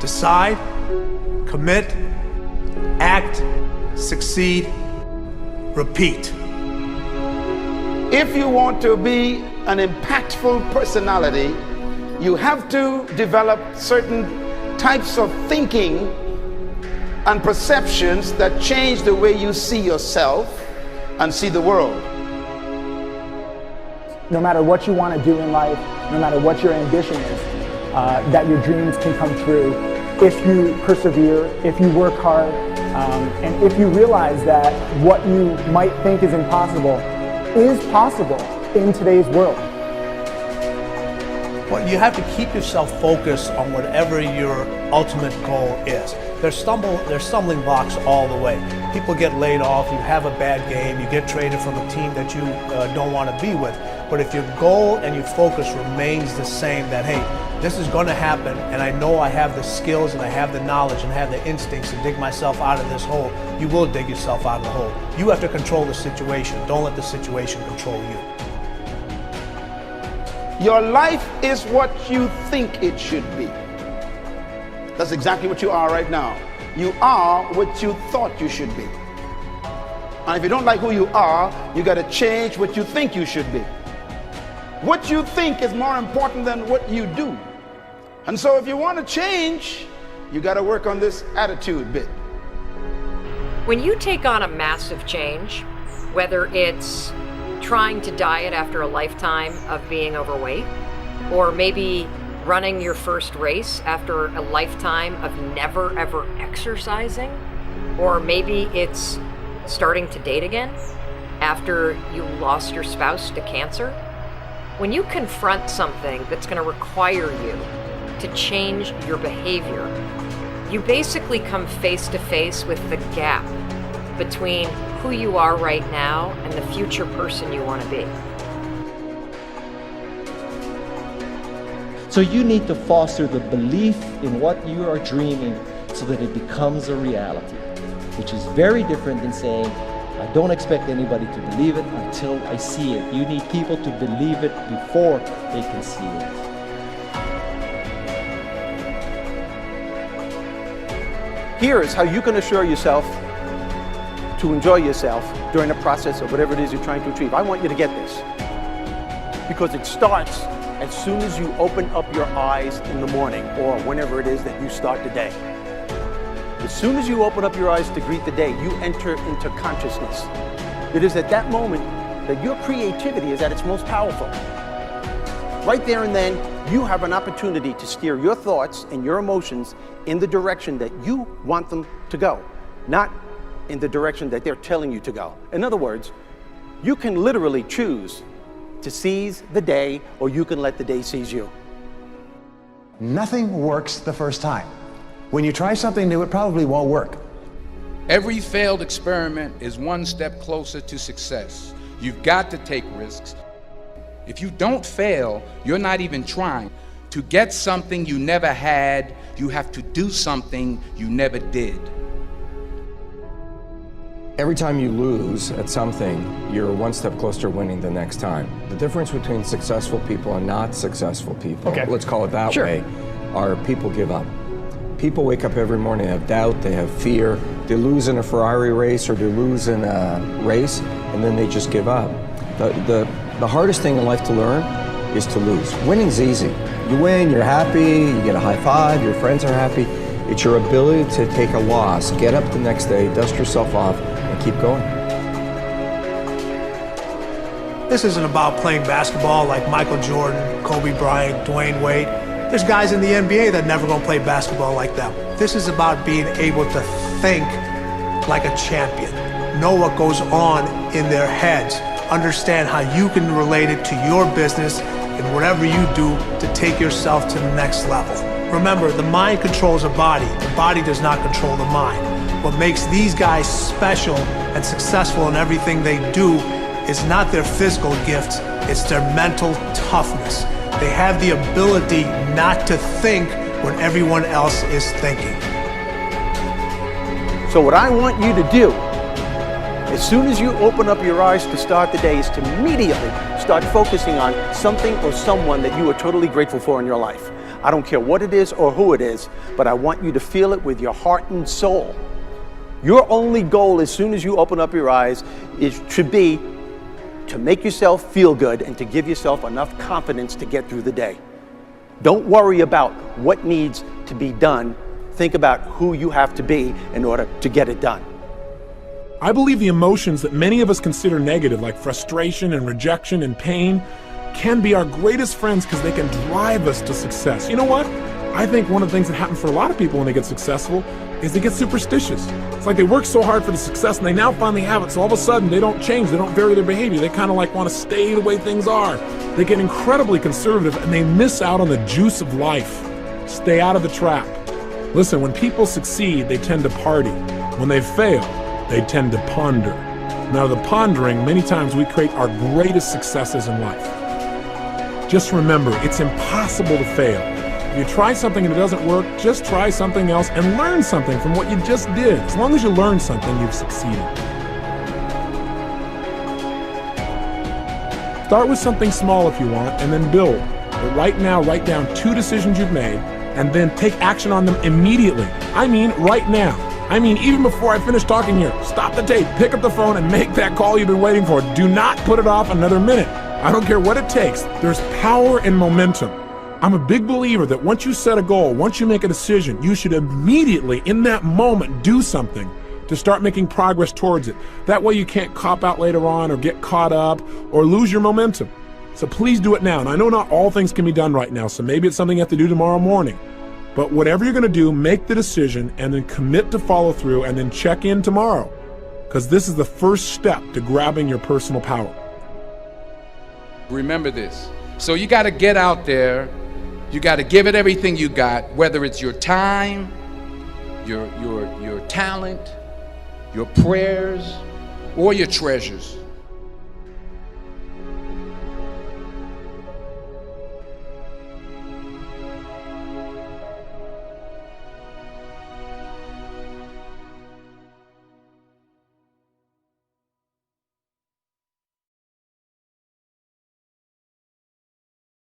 Decide, commit, act, succeed, repeat. If you want to be an impactful personality, you have to develop certain types of thinking and perceptions that change the way you see yourself and see the world. No matter what you want to do in life, no matter what your ambition is, that your dreams can come true if you persevere, if you work hard, and if you realize that what you might think is impossible is possible in today's world. Well, you have to keep yourself focused on whatever your ultimate goal is. There's stumbling blocks all the way. People get laid off, you have a bad game, you get traded from a team that you don't want to be with. But if your goal and your focus remains the same, that hey, this is going to happen, and I know I have the skills and I have the knowledge and I have the instincts to dig myself out of this hole, you will dig yourself out of the hole. You have to control the situation. Don't let the situation control you. Your life is what you think it should be. That's exactly what you are right now. You are what you thought you should be. And if you don't like who you are, you got to change what you think you should be. What you think is more important than what you do. And so if you want to change, you got to work on this attitude bit. When you take on a massive change, whether it's trying to diet after a lifetime of being overweight, or maybe running your first race after a lifetime of never ever exercising, or maybe it's starting to date again after you lost your spouse to cancer. When you confront something that's going to require you to change your behavior, you basically come face to face with the gap between who you are right now and the future person you want to be. So you need to foster the belief in what you are dreaming so that it becomes a reality, which is very different than saying, I don't expect anybody to believe it until I see it. You need people to believe it before they can see it. Here is how you can assure yourself to enjoy yourself during the process of whatever it is you're trying to achieve. I want you to get this, because it starts as soon as you open up your eyes in the morning, or whenever it is that you start the day. As soon as you open up your eyes to greet the day, you enter into consciousness. It is at that moment that your creativity is at its most powerful. Right there and then, you have an opportunity to steer your thoughts and your emotions in the direction that you want them to go, not in the direction that they're telling you to go. In other words, you can literally choose to seize the day, or you can let the day seize you. Nothing works the first time. When you try something new, it probably won't work. Every failed experiment is one step closer to success. You've got to take risks. If you don't fail, you're not even trying. To get something you never had, you have to do something you never did. Every time you lose at something, you're one step closer to winning the next time. The difference between successful people and not successful people, let's call it that way, are people give up. People wake up every morning, they have doubt, they have fear, they lose in a Ferrari race or they lose in a race, and then they just give up. The hardest thing in life to learn is to lose. Winning's easy. You win, you're happy, you get a high five, your friends are happy. It's your ability to take a loss, get up the next day, dust yourself off, and keep going. This isn't about playing basketball like Michael Jordan, Kobe Bryant, Dwayne Wade. There's guys in the NBA that never gonna play basketball like them. This is about being able to think like a champion, know what goes on in their heads, understand how you can relate it to your business and whatever you do to take yourself to the next level. Remember, the mind controls the body does not control the mind. What makes these guys special and successful in everything they do is not their physical gifts, it's their mental toughness. They have the ability not to think when everyone else is thinking. So what I want you to do, as soon as you open up your eyes to start the day, is to immediately Start focusing on something or someone that you are totally grateful for in your life. I don't care what it is or who it is, but I want you to feel it with your heart and soul. Your only goal as soon as you open up your eyes should be to make yourself feel good and to give yourself enough confidence to get through the day. Don't worry about what needs to be done. Think about who you have to be in order to get it done. I believe the emotions that many of us consider negative, like frustration and rejection and pain, can be our greatest friends because they can drive us to success. You know what? I think one of the things that happens for a lot of people when they get successful is they get superstitious. It's like they work so hard for the success and they now finally have it, so all of a sudden they don't change, they don't vary their behavior, they kind of like want to stay the way things are. They get incredibly conservative and they miss out on the juice of life. Stay out of the trap. Listen, when people succeed, they tend to party. When they fail, they tend to ponder. Now, the pondering, many times we create our greatest successes in life. Just remember, it's impossible to fail. If you try something and it doesn't work, just try something else and learn something from what you just did. As long as you learn something, you've succeeded. Start with something small if you want, and then build. But right now, write down 2 decisions you've made, and then take action on them immediately. I mean, right now. I mean, even before I finish talking here, stop the tape, pick up the phone, and make that call you've been waiting for. Do not put it off another minute. I don't care what it takes. There's power in momentum. I'm a big believer that once you set a goal, once you make a decision, you should immediately, in that moment, do something to start making progress towards it. That way you can't cop out later on or get caught up or lose your momentum. So please do it now. And I know not all things can be done right now, so maybe it's something you have to do tomorrow morning. But whatever you're going to do, make the decision and then commit to follow through and then check in tomorrow. Because this is the first step to grabbing your personal power. Remember this. So you got to get out there. You got to give it everything you got, whether it's your time, your talent, your prayers, or your treasures.